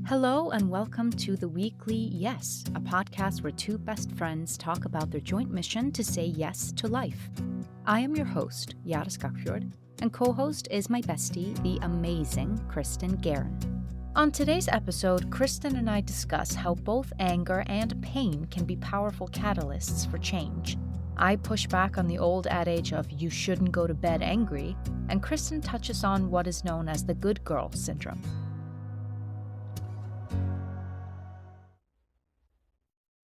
Hello, and welcome to the weekly Yes, a podcast where two best friends talk about their joint mission to say yes to life. I am your host, Jara Skagfjord, and co host is my bestie, the amazing Kristin Guerin. On today's episode, Kristin and I discuss how both anger and pain can be powerful catalysts for change. I push back on the old adage of you shouldn't go to bed angry, and Kristin touches on what is known as the good girl syndrome.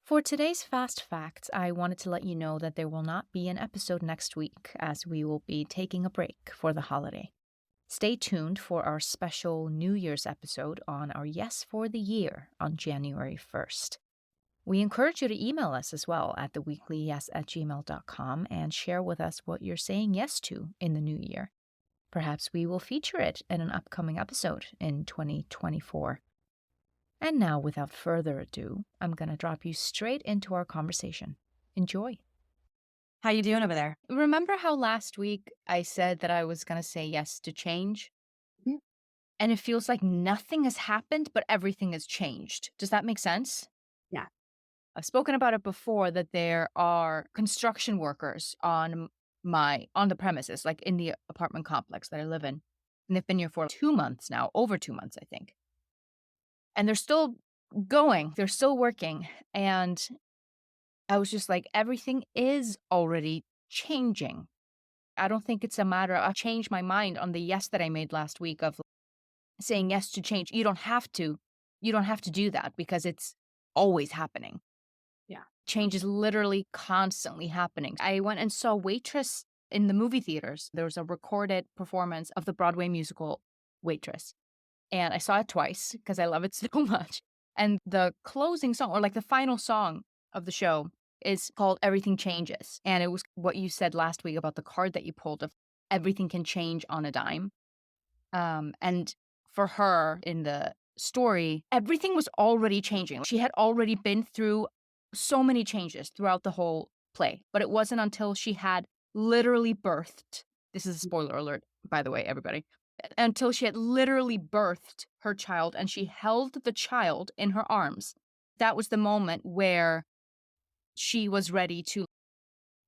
For today's Fast Facts, I wanted to let you know that there will not be an episode next week, as we will be taking a break for the holiday. Stay tuned for our special New Year's episode on our Yes for the Year on January 1st. We encourage you to email us as well at theweeklyyes@gmail.com and share with us what you're saying yes to in the new year. Perhaps we will feature it in an upcoming episode in 2024. And now, without further ado, I'm going to drop you straight into our conversation. Enjoy. How you doing over there? Remember how last week I said that I was going to say yes to change? Mhm. And it feels like nothing has happened, but everything has changed. Does that make sense? Yeah. I've spoken about it before, that there are construction workers on the premises, like in the apartment complex that I live in. And they've been here for 2 months now, over 2 months, I think. And they're still going, they're still working. And I was just like, everything is already changing. I don't think it's a matter of, I changed my mind on the yes that I made last week of saying yes to change. You don't have to do that because it's always happening. Yeah. Change is literally constantly happening. I went and saw Waitress in the movie theaters. There was a recorded performance of the Broadway musical Waitress. And I saw it twice because I love it so much. And the closing song, or like the final song of the show, is called Everything Changes. And it was what you said last week about the card that you pulled of everything can change on a dime. And for her in the story, everything was already changing. She had already been through so many changes throughout the whole play. But it wasn't until she had literally birthed. This is a spoiler alert, by the way, everybody. Until she had literally birthed her child and she held the child in her arms. That was the moment where she was ready to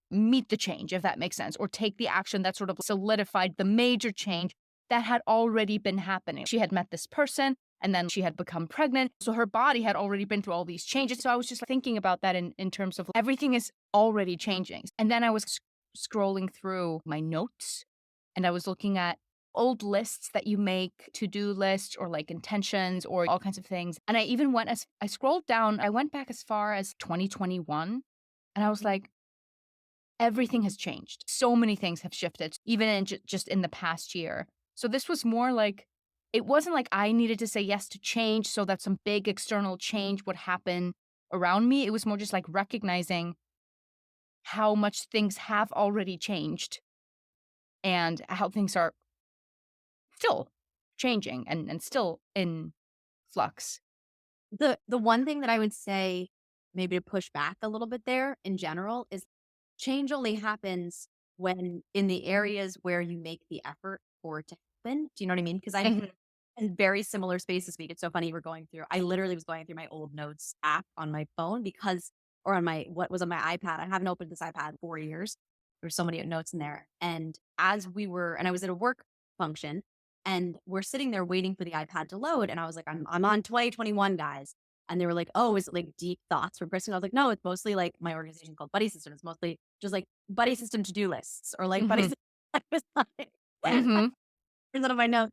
meet the change, if that makes sense, or take the action that sort of solidified the major change that had already been happening. She had met this person and then she had become pregnant. So her body had already been through all these changes. So I was just thinking about that in terms of everything is already changing. And then I was scrolling through my notes and I was looking at old lists that you make, to-do lists or like intentions or all kinds of things. And I even I scrolled down, I went back as far as 2021 and I was like, everything has changed. So many things have shifted, even in just in the past year. So this was more like, it wasn't like I needed to say yes to change so that some big external change would happen around me. It was more just like recognizing how much things have already changed and how things are still changing and still in flux. The one thing that I would say, maybe to push back a little bit there in general, is change only happens when in the areas where you make the effort for it to happen. Do you know what I mean? Because I'm Mhm. in very similar space this week. It's so funny. I literally was going through my old notes app on my phone or on what was on my iPad. I haven't opened this iPad in 4 years. There's so many notes in there. And and I was at a work function and we're sitting there waiting for the iPad to load. And I was like, I'm on 2021, guys. And they were like, oh, is it like deep thoughts from Kristen? I was like, no, it's mostly like my organization called Buddy System. It's mostly just like Buddy System to-do lists or like Buddy Mhm. System. I was like, Mhm. here's one of my notes.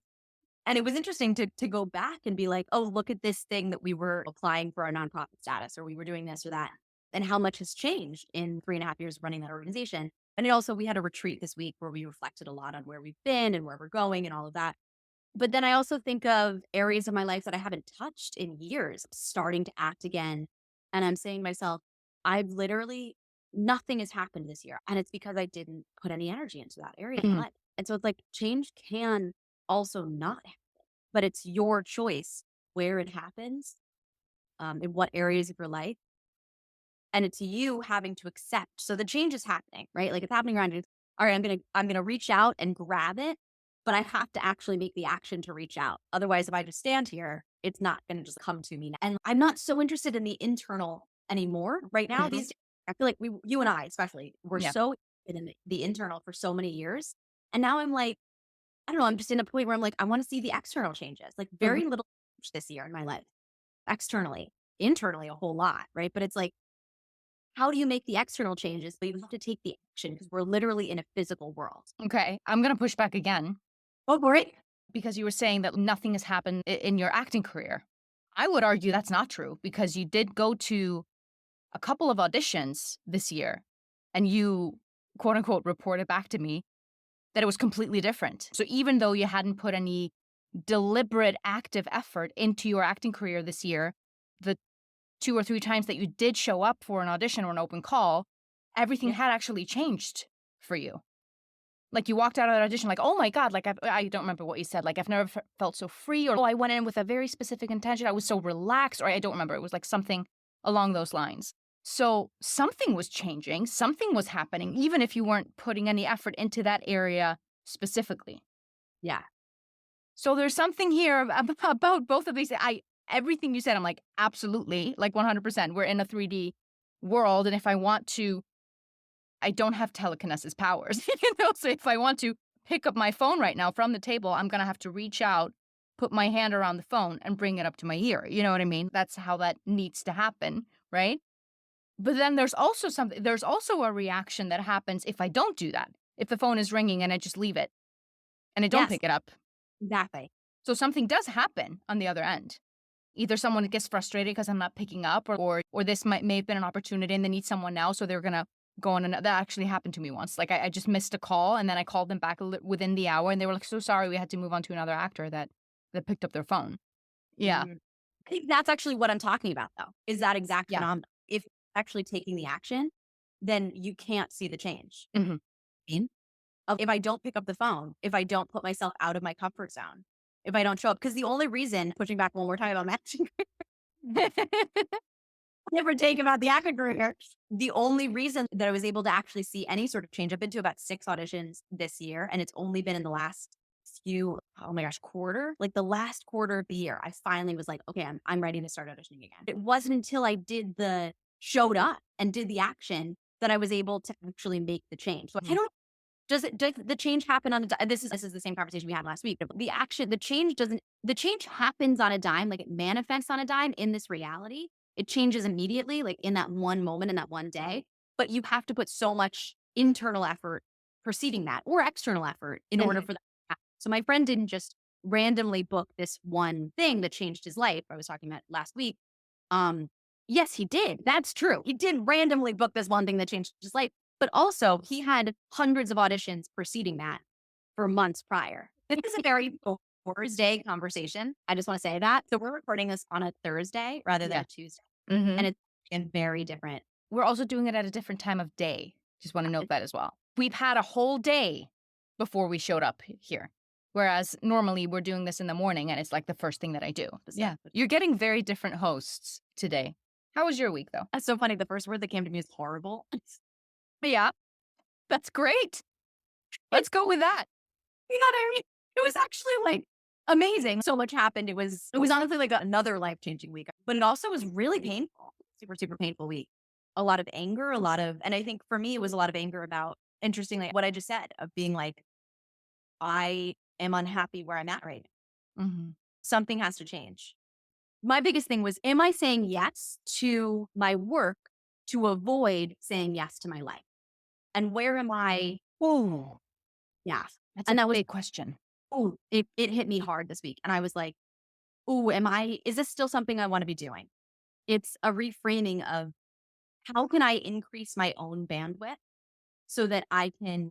And it was interesting to go back and be like, oh, look at this thing that we were applying for our nonprofit status, or we were doing this or that, and how much has changed in 3.5 years running that organization. And we had a retreat this week where we reflected a lot on where we've been and where we're going and all of that. But then I also think of areas of my life that I haven't touched in years, starting to act again. And I'm saying to myself, nothing has happened this year. And it's because I didn't put any energy into that area of my Mhm. life. And so it's like change can also not happen, but it's your choice where it happens, in what areas of your life. And it's you having to accept. So the change is happening, right? Like it's happening around you. All right, I'm gonna reach out and grab it but I have to actually make the action to reach out. Otherwise, if I just stand here, it's not going to just come to me. And I'm not so interested in the internal anymore right now. Mhm. These days, I feel like you and I especially, were Yeah. so in the internal for so many years. And now I'm like, I don't know, I'm just in a point where I'm like, I want to see the external changes, like Mhm. very little change this year in my life, externally, internally, a whole lot. Right. But it's like, how do you make the external changes? But you have to take the action because we're literally in a physical world. Okay. I'm gonna push back again Oh, great. because you were saying that nothing has happened in your acting career. I would argue that's not true because you did go to a couple of auditions this year and you quote unquote reported back to me that it was completely different. So even though you hadn't put any deliberate active effort into your acting career this year, the 2 or 3 times that you did show up for an audition or an open call, everything Yeah. had actually changed for you. Like, you walked out of that audition like, "Oh my god," like, I don't remember what you said, like, "I've never felt so free," or, "Oh, I went in with a very specific intention, I was so relaxed," or I don't remember, it was, like, something along those lines. So, something was changing, something was happening, even if you weren't putting any effort into that area specifically. Yeah. So, there's something here about both of these. Everything you said, I'm like, "Absolutely," like, 100%. We're in a 3D world, and if I want to I don't have telekinesis powers, so if I want to pick up my phone right now from the table, I'm gonna have to reach out, put my hand around the phone, and bring it up to my ear, you know what I mean? That's how that needs to happen, right? But then there's also a reaction that happens if I don't do that. If the phone is ringing and I just leave it, and I don't Yes, pick it up. exactly. So something does happen on the other end. Either someone gets frustrated because 'cause I'm not picking up or this may have been an opportunity and they need someone now, so they're gonna go on that actually happened to me once. Like, I just missed a call, and then I called them back within the hour, and they were like, "So sorry, we had to move on to another actor that picked up their phone." Yeah. Mm. I think that's actually what I'm talking about, though, is that exact Yeah. phenomenon. If actually taking the action, then you can't see the change. Mhm. Mean? Of if I don't pick up the phone, if I don't put myself out of my comfort zone, if I don't show up, because the only reason, pushing back when we're talking about matching, never take about the acting career. The only reason that I was able to actually see any sort of change, I've been to about 6 auditions this year, and it's only been in the last oh my gosh, quarter? Like the last quarter of the year, I finally was like, okay, I'm ready to start auditioning again. It wasn't until I showed up and did the action that I was able to actually make the change. So I Mhm. don't does the change happen on a dime? This is the same conversation we had last week. The change happens on a dime, like it manifests on a dime in this reality. It changes immediately, like in that one moment, in that one day. But you have to put so much internal effort preceding that or external effort in order Mhm. for that to happen. So my friend didn't just randomly book this one thing that changed his life. I was talking about last week. Um, yes, he did. That's true. He did randomly book this one thing that changed his life, but also he had hundreds of auditions preceding that for months prior. This is a very Thursday conversation. I just want to say that. So we're recording this on a Thursday rather than Yeah. a Tuesday, and Mhm. it's been very different. We're also doing it at a different time of day. Just wanna note that as well. We've had a whole day before we showed up here, whereas normally we're doing this in the morning, and it's, like, the first thing that I do. Yeah. You're getting very different hosts today. How was your week, though? That's so funny. The first word that came to me is horrible. Yeah, that's great. Let's go with that. You know what I mean? It was actually, like, amazing. So much happened. It was honestly like another life-changing week, but it also was really painful. Super, super painful week. A lot of anger, and I think for me, it was a lot of anger about, interestingly, what I just said of being like, I am unhappy where I'm at right now. Mhm. Something has to change. My biggest thing was, am I saying yes to my work to avoid saying yes to my life? And where am I? Ooh, Yeah. that's a And that was, big question. oh, it hit me hard this week. And I was like, oh, is this still something I want to be doing? It's a reframing of, how can I increase my own bandwidth so that I can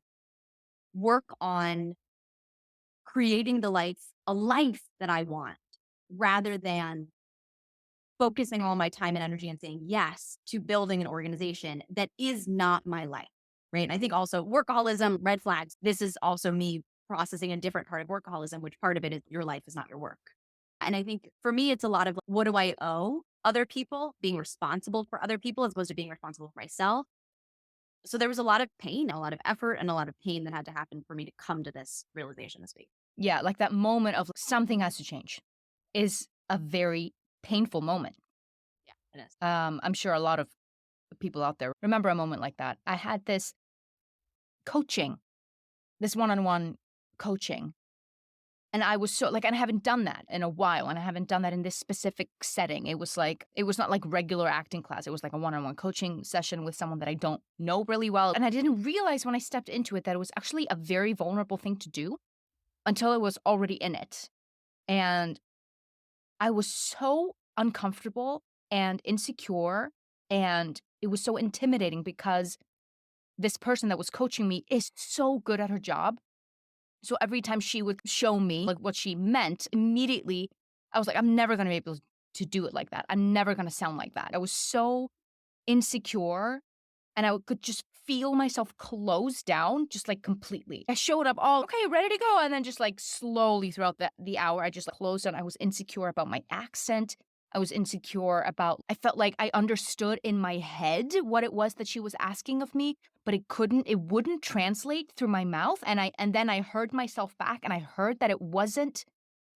work on creating a life that I want, rather than focusing all my time and energy and saying yes to building an organization that is not my life. Right. And I think also workaholism, red flags. This is also me processing a different part of workaholism, which part of it is your life is not your work. And I think for me, it's a lot of, what do I owe other people, being responsible for other people as opposed to being responsible for myself. So there was a lot of pain, a lot of effort, and a lot of pain that had to happen for me to come to this realization this week. Yeah, like that moment of something has to change is a very painful moment. Yeah, it is. I'm sure a lot of people out there remember a moment like that. I had this coaching, this one-on-one coaching. And I was so like, and I haven't done that in a while, and I haven't done that in this specific setting. It was like, it was not like regular acting class. It was like a one-on-one coaching session with someone that I don't know really well. And I didn't realize when I stepped into it that it was actually a very vulnerable thing to do until I was already in it. And I was so uncomfortable and insecure, and it was so intimidating because this person that was coaching me is so good at her job. So every time she would show me, like, what she meant, immediately, I was like, "I'm never gonna be able to do it like that. I'm never gonna sound like that." I was so insecure, and I could just feel myself close down, just, like, completely. I showed up all, "Okay, ready to go," and then just, like, slowly throughout the hour, I just closed down. I was insecure about my accent. I was insecure about I felt like I understood in my head what it was that she was asking of me, but it wouldn't translate through my mouth, and then I heard myself back, and I heard that it wasn't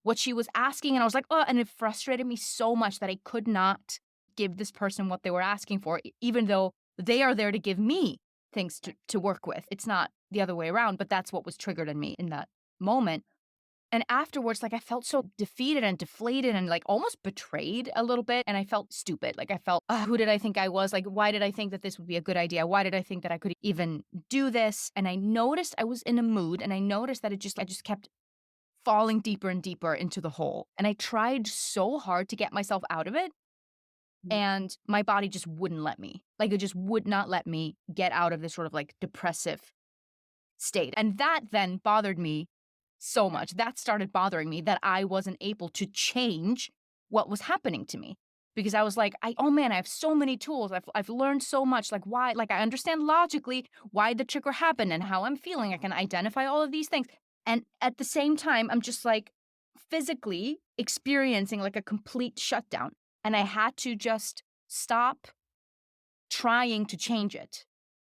what she was asking, and I was like, "Oh," and it frustrated me so much that I could not give this person what they were asking for, even though they are there to give me things to work with. It's not the other way around, but that's what was triggered in me in that moment. And afterwards, like, I felt so defeated and deflated and, like, almost betrayed a little bit, and I felt stupid. Like, I felt, "Ugh, who did I think I was? Like, why did I think that this would be a good idea? Why did I think that I could even do this?" And I noticed I was in a mood, and I noticed that I just kept falling deeper and deeper into the hole. And I tried so hard to get myself out of it, Mm. and my body just wouldn't let me. Like, it just would not let me get out of this sort of, like, depressive state. And that then bothered me so much. That started bothering me that I wasn't able to change what was happening to me. Because I was like, oh man, I have so many tools. I've learned so much. Like, why? Like, I understand logically why the trigger happened and how I'm feeling. I can identify all of these things. And at the same time, I'm just like physically experiencing like a complete shutdown. And I had to just stop trying to change it,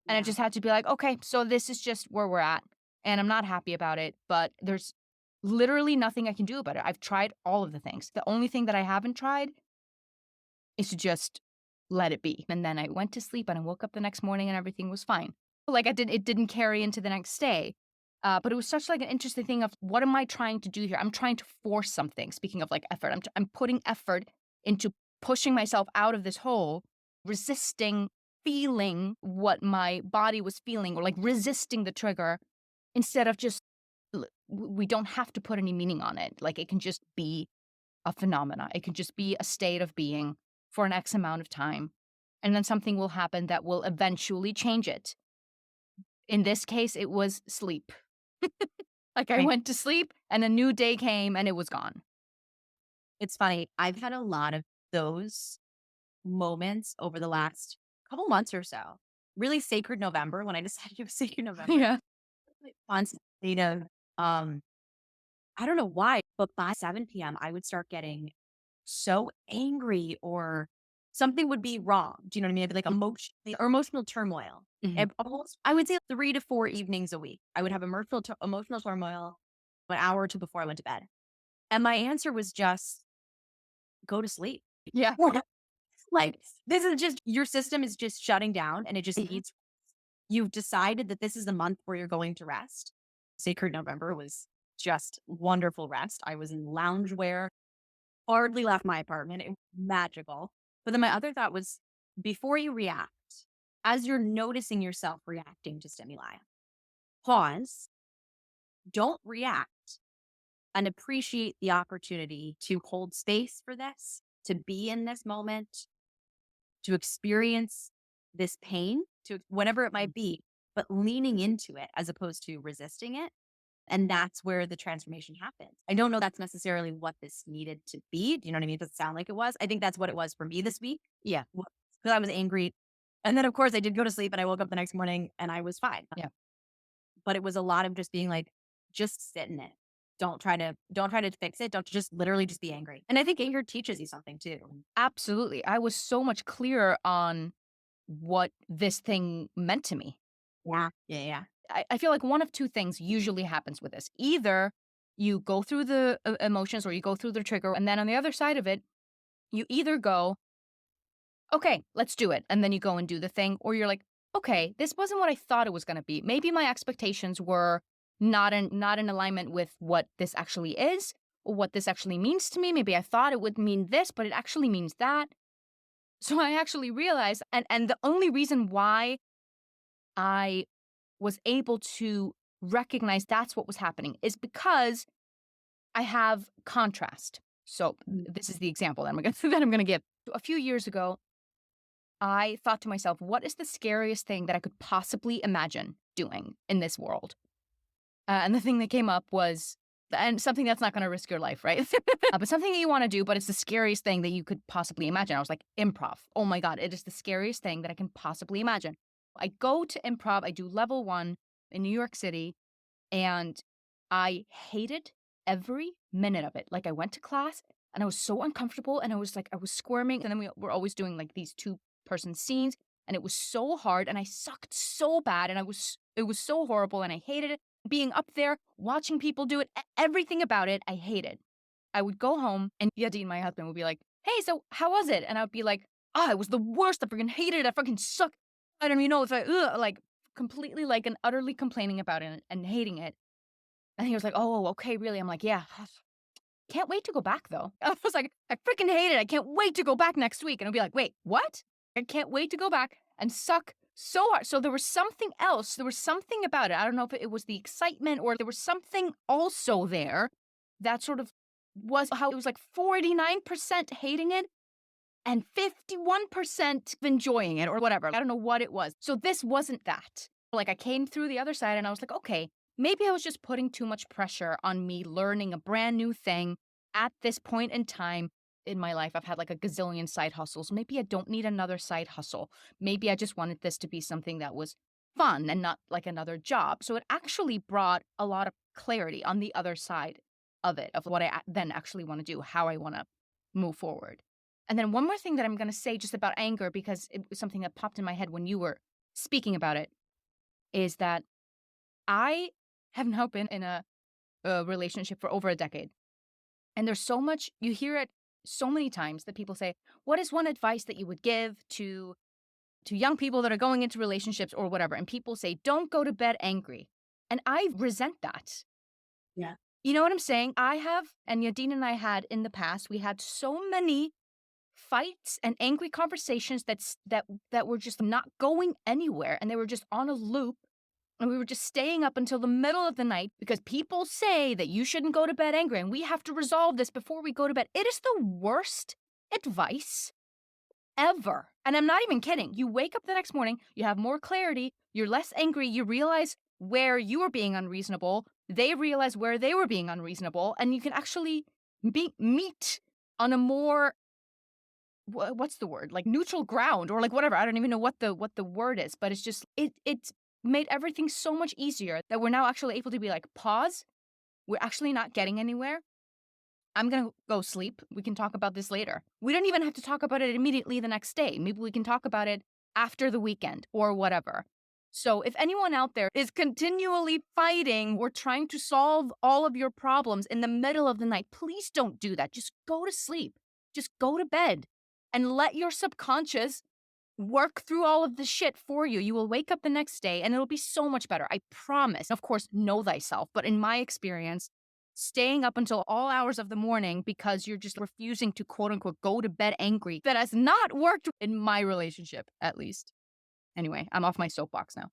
and I Yeah. just had to be like, "Okay, so this is just where we're at, and I'm not happy about it, but there's literally nothing I can do about it. I've tried all of the things. The only thing that I haven't tried is to just let it be." And then I went to sleep, and I woke up the next morning, and everything was fine. Like, it didn't carry into the next day, but it was such, like, an interesting thing of, what am I trying to do here? I'm trying to force something, speaking of, like, effort. I'm putting effort into pushing myself out of this hole, resisting feeling what my body was feeling, or, like, resisting the trigger instead of just we don't have to put any meaning on it. Like, it can just be a phenomena. It can just be a state of being for an X amount of time, and then something will happen that will eventually change it. In this case, it was sleep. Like, I Right. went to sleep, and a new day came, and it was gone. It's funny. I've had a lot of those moments over the last couple months or so. Really sacred November when I decided it was sacred November. Yeah. Like, constant state of, um, I don't know why, but by 7 p.m., I would start getting so angry or something would be wrong. Do you know what I mean? I'd be like emotionally or emotional turmoil. Mhm. And almost, I would say 3 to 4 evenings a week. I would have emotional turmoil an hour or two before I went to bed. And my answer was just go to sleep. Yeah. Like, this is just your system is just shutting down and it just Mhm. needs you've decided that this is the month where you're going to rest. Sacred November was just wonderful rest. I was in loungewear, hardly left my apartment. It was magical. But then my other thought was before you react, as you're noticing yourself reacting to stimuli, pause, don't react, and appreciate the opportunity to hold space for this, to be in this moment, to experience this pain, to whatever it might be, but leaning into it as opposed to resisting it. And that's where the transformation happens. I don't know that's necessarily what this needed to be. Do you know what I mean? Does it sound like it was? I think that's what it was for me this week. Yeah. Because I was angry. And then of course I did go to sleep and I woke up the next morning and I was fine. Yeah. But it was a lot of just being like, just sit in it. Don't try to fix it. Don't just literally just be angry. And I think anger teaches you something too. Absolutely. I was so much clearer on what this thing meant to me. Yeah. Yeah. Yeah. I feel like one of two things usually happens with this. Either You go through the emotions or you go through the trigger. And then on the other side of it, you either go, okay, let's do it. And then you go and do the thing. Or you're like, okay, this wasn't what I thought it was going to be. Maybe my expectations were not in alignment with what this actually is or what this actually means to me. Maybe I thought it would mean this, but it actually means that. So I actually realized, and the only reason why I was able to recognize that's what was happening is because I have contrast. So Mm. this is the example that I'm going that I'm going to give. A few years ago, I thought to myself, what is the scariest thing that I could possibly imagine doing in this world? And the thing that came up was, and something that's not going to risk your life, right? But something that you want to do, but it's the scariest thing that you could possibly imagine. I was like, improv. Oh my God, it is the scariest thing that I can possibly imagine. I go to improv, I do level one in New York City, and I hated every minute of it. Like, I went to class and I was so uncomfortable and I was like, I was squirming. And then we were always doing like these two-person scenes and it was so hard and I sucked so bad and it was so horrible and I hated it. Being up there, watching people do it, everything about it, I hated. I would go home and Yadin, my husband, would be like, hey, so how was it? And I would be like, oh, it was the worst. I freaking hated it. I freaking suck. I don't even know if like completely like and utterly complaining about it and hating it. And he was like, "Oh, okay, really?" I'm like, "Yeah, can't wait to go back though." I was like, "I freaking hate it. I can't wait to go back next week." And I'll be like, "Wait, what?" I can't wait to go back and suck so hard. So there was something else. There was something about it. I don't know if it was the excitement or there was something also there that sort of was how it was like 49% hating it and 51% enjoying it or whatever. I don't know what it was. So this wasn't that. Like I came through the other side and I was like, okay, maybe I was just putting too much pressure on me learning a brand new thing at this point in time in my life. I've had like a gazillion side hustles. Maybe I don't need another side hustle. Maybe I just wanted this to be something that was fun and not like another job. So it actually brought a lot of clarity on the other side of it, of what I then actually want to do, how I want to move forward. And then one more thing that I'm gonna say just about anger, because it was something that popped in my head when you were speaking about it, is that I have now been in a relationship for over a decade. And there's so much you hear it so many times that people say, "What is one advice that you would give to young people that are going into relationships or whatever?" And people say, "Don't go to bed angry." And I resent that. Yeah. You know what I'm saying? I have, and Yadine and I had in the past, we had so many fights and angry conversations that were just not going anywhere, and they were just on a loop, and we were just staying up until the middle of the night because people say that you shouldn't go to bed angry, and we have to resolve this before we go to bed. It is the worst advice ever, and I'm not even kidding. You wake up the next morning, you have more clarity, you're less angry, you realize where you were being unreasonable, they realize where they were being unreasonable, and you can actually meet on a more what's the word? Like neutral ground or like whatever. I don't even know what the word is, but it's just it's made everything so much easier that we're now actually able to be like, pause. We're actually not getting anywhere. I'm gonna go sleep. We can talk about this later. We don't even have to talk about it immediately the next day. Maybe we can talk about it after the weekend or whatever. So if anyone out there is continually fighting or trying to solve all of your problems in the middle of the night, please don't do that. Just go to sleep. Just go to bed and let your subconscious work through all of the shit for you. You will wake up the next day and it'll be so much better. I promise. Of course, know thyself. But in my experience, staying up until all hours of the morning because you're just refusing to quote unquote go to bed angry, that has not worked in my relationship, at least. Anyway, I'm off my soapbox now.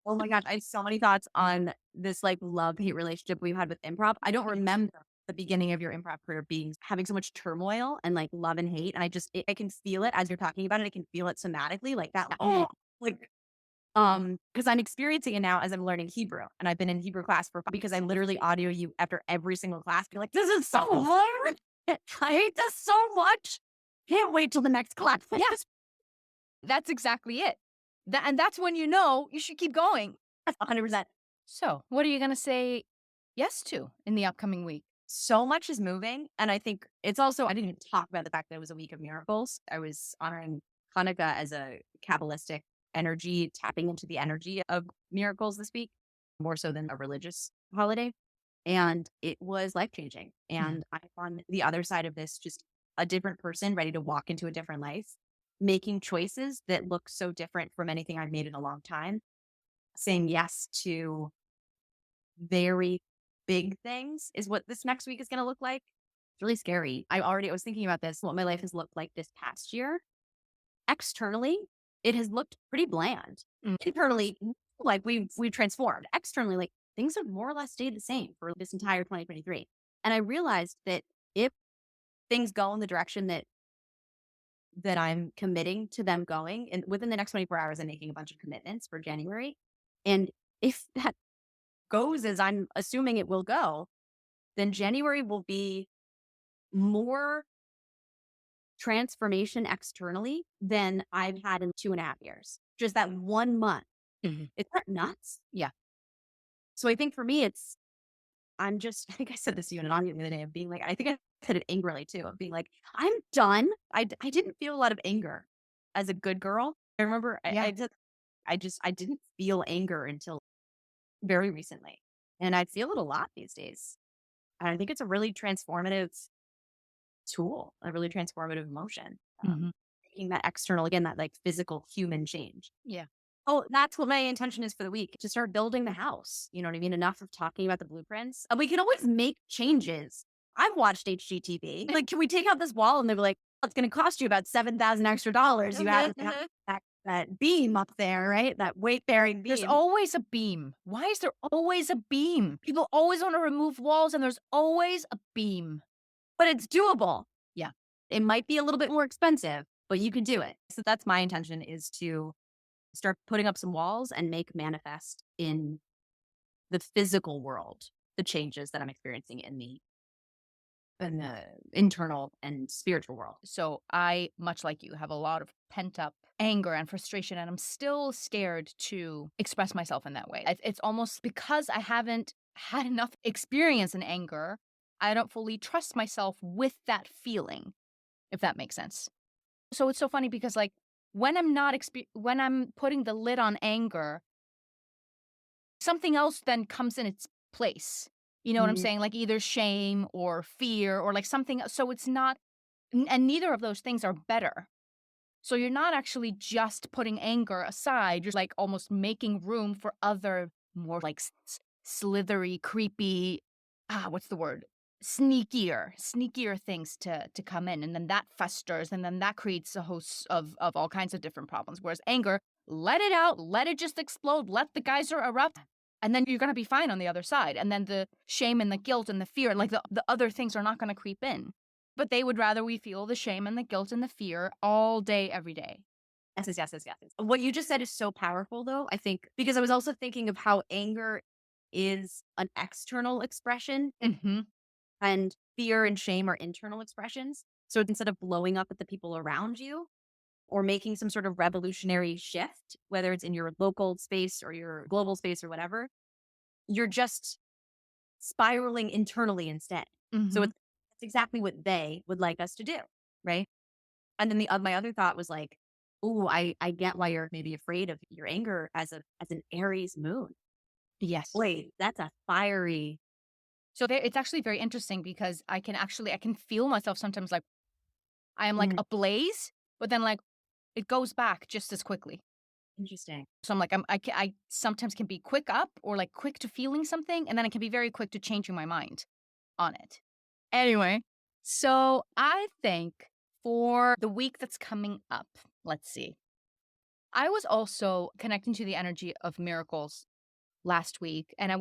Oh my gosh, I have so many thoughts on this like love-hate relationship we've had with improv. I don't remember the beginning of your improv career being having so much turmoil and like love and hate. And I can feel it as you're talking about it. I can feel it somatically, like that. Oh, like because I'm experiencing it now as I'm learning Hebrew, and I've been in Hebrew class for because I literally audio you after every single class. Be like, this is so hard. I hate this so much. Can't wait till the next class. Yes, that's exactly it. And that's when you know you should keep going. 100%. So, what are you going to say yes to in the upcoming week? So much is moving. And I think it's also, I didn't even talk about the fact that it was a week of miracles. I was honoring Hanukkah as a Kabbalistic energy, tapping into the energy of miracles this week, more so than a religious holiday. And it was life changing. Mhm. And I'm on the other side of this, just a different person ready to walk into a different life, making choices that look so different from anything I've made in a long time, saying yes to very big things is what this next week is going to look like. It's really scary. I was thinking about this, what my life has looked like this past year. Externally, it has looked pretty bland. Mm. Internally, like we've transformed. Externally, like things have more or less stayed the same for this entire 2023. And I realized that if things go in the direction that I'm committing to them going, and within the next 24 hours, I'm making a bunch of commitments for January. And if that goes as I'm assuming it will go, then January will be more transformation externally than I've had in 2.5 years. Just that 1 month. Mhm. It's not nuts. Yeah. So I think for me, I think I said this to you in an audio the other day of being like, I think I said it angrily too, of being like, I'm done. I didn't feel a lot of anger as a good girl. I remember Yeah. I didn't feel anger until very recently. And I feel it a lot these days. And I think it's a really transformative tool, a really transformative emotion. Mhm. Making that external, again, that like physical human change. Yeah. Oh, that's what my intention is for the week, to start building the house. You know what I mean? Enough of talking about the blueprints. And we can always make changes. I've watched HGTV. Like, can we take out this wall? And they were like, "Oh, it's going to cost you about 7,000 extra dollars. You have Mhm, mhm. that beam up there, right? That weight bearing There's beam." always a beam. Why is there always a beam? People always wanna remove walls, and there's always a beam. But it's doable. Yeah. It might be a little bit more expensive, but you can do it. So that's my intention, is to start putting up some walls and make manifest in the physical world the changes that I'm experiencing in the internal and spiritual world. So I, much like you, have a lot of pent up anger and frustration, and I'm still scared to express myself in that way. It's almost because I haven't had enough experience in anger, I don't fully trust myself with that feeling, if that makes sense. So it's so funny because, like, when I'm putting the lid on anger, something else then comes in its place. You know what I'm Mm, saying? Like either shame or fear or like something. So it's not, and neither of those things are better. So you're not actually just putting anger aside. You're like almost making room for other more like slithery, creepy, what's the word? Sneakier things to come in, and then that festers, and then that creates a host of all kinds of different problems. Whereas anger, let it out, let it just explode, let the geyser erupt, and then you're gonna be fine on the other side. And then the shame and the guilt and the fear, like the other things are not gonna creep in. But they would rather we feel the shame and the guilt and the fear all day, every day. yes, yes, yes, yes, yes. What you just said is so powerful, though, I think, because I was also thinking of how anger is an external expression Mhm. and fear and shame are internal expressions. So instead of blowing up at the people around you or making some sort of revolutionary shift, whether it's in your local space or your global space or whatever, you're just spiraling internally instead. So Mhm. it's exactly what they would like us to do, right? And then my other thought was like, "Ooh, I get why you're maybe afraid of your anger as an Aries moon. Yes. Wait, that's a fiery." So there it's actually very interesting because I can feel myself sometimes like I am like Mm, ablaze, but then like it goes back just as quickly. interesting. So I'm like I sometimes can be quick up or like quick to feeling something, and then I can be very quick to changing my mind on it. Anyway, so I think for the week that's coming up, let's see. I was also connecting to the energy of miracles last week, and I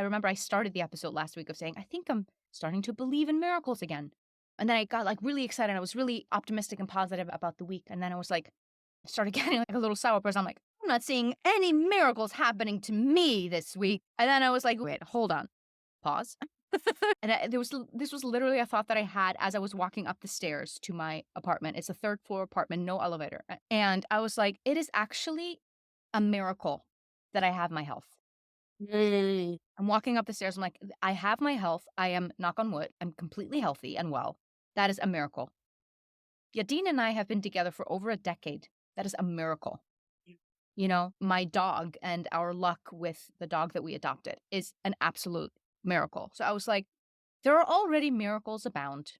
remember I started the episode last week of saying, "I think I'm starting to believe in miracles again." And then I got, like, really excited, I was really optimistic and positive about the week, and then I was like started getting, like, a little sour because I'm like, "I'm not seeing any miracles happening to me this week." And then I was like, "Wait, hold on. Pause." And this was literally a thought that I had as I was walking up the stairs to my apartment. It's a third floor apartment, no elevator. And I was like, "It is actually a miracle that I have my health." Mm, I'm walking up the stairs. I'm like, I have my health. I am, knock on wood, I'm completely healthy and well. That is a miracle. Yadine and I have been together for over a decade. That is a miracle. You know, my dog and our luck with the dog that we adopted is an absolute miracle. So I was like, there are already miracles abound.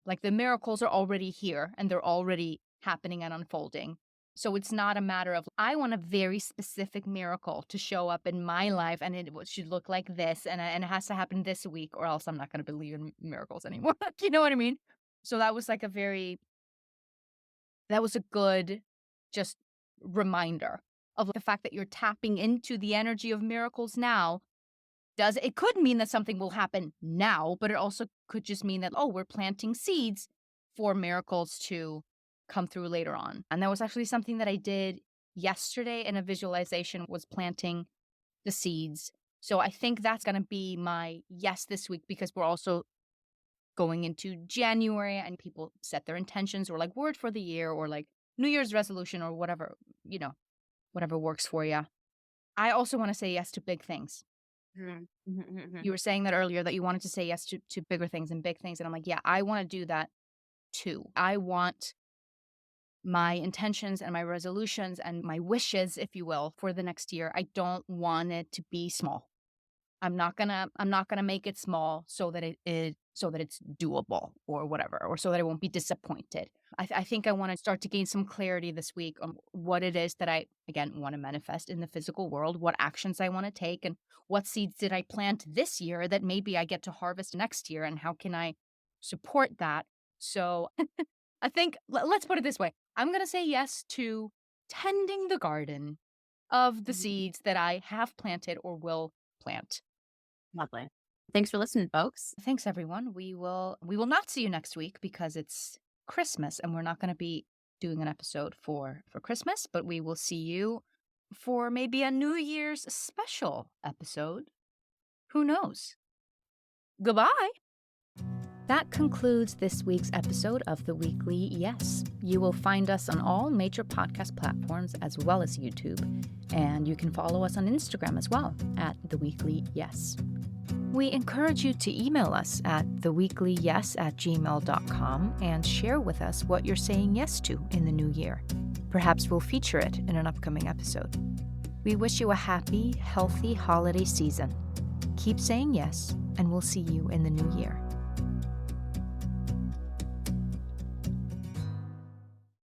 Like the miracles are already here and they're already happening and unfolding. So it's not a matter of, I want a very specific miracle to show up in my life and should look like this and it has to happen this week or else I'm not going to believe in miracles anymore. You know what I mean? So that was like that was a good just reminder of the fact that you're tapping into the energy of miracles now. It could mean that something will happen now, but it also could just mean that, oh, we're planting seeds for miracles to come through later on. And that was actually something that I did yesterday in a visualization, was planting the seeds. So I think that's going to be my yes this week, because we're also going into January and people set their intentions or like word for the year or like New Year's resolution or whatever, whatever works for you. I also want to say yes to big things. Mhm, mhm, mhm, mhm. You were saying that earlier, that you wanted to say yes to bigger things and big things. And I'm like, yeah, I want to do that too. I want my intentions and my resolutions and my wishes, if you will, for the next year. I don't want it to be small. I'm not gonna make it small so that it's doable or whatever, or so that I won't be disappointed. I think I want to start to gain some clarity this week on what it is that I, again, want to manifest in the physical world, what actions I want to take, and what seeds did I plant this year that maybe I get to harvest next year, and how can I support that? So I think let's put it this way. I'm gonna say yes to tending the garden of the Mhm. seeds that I have planted or will plant. Lovely. Thanks for listening, folks. Thanks, everyone. We will not see you next week because it's Christmas and we're not going to be doing an episode for Christmas, but we will see you for maybe a New Year's special episode. Who knows? Goodbye. That concludes this week's episode of The Weekly Yes. You will find us on all major podcast platforms as well as YouTube, and you can follow us on Instagram as well at The Weekly Yes. We encourage you to email us at theweeklyyes@gmail.com and share with us what you're saying yes to in the new year. Perhaps we'll feature it in an upcoming episode. We wish you a happy, healthy holiday season. Keep saying yes, and we'll see you in the new year.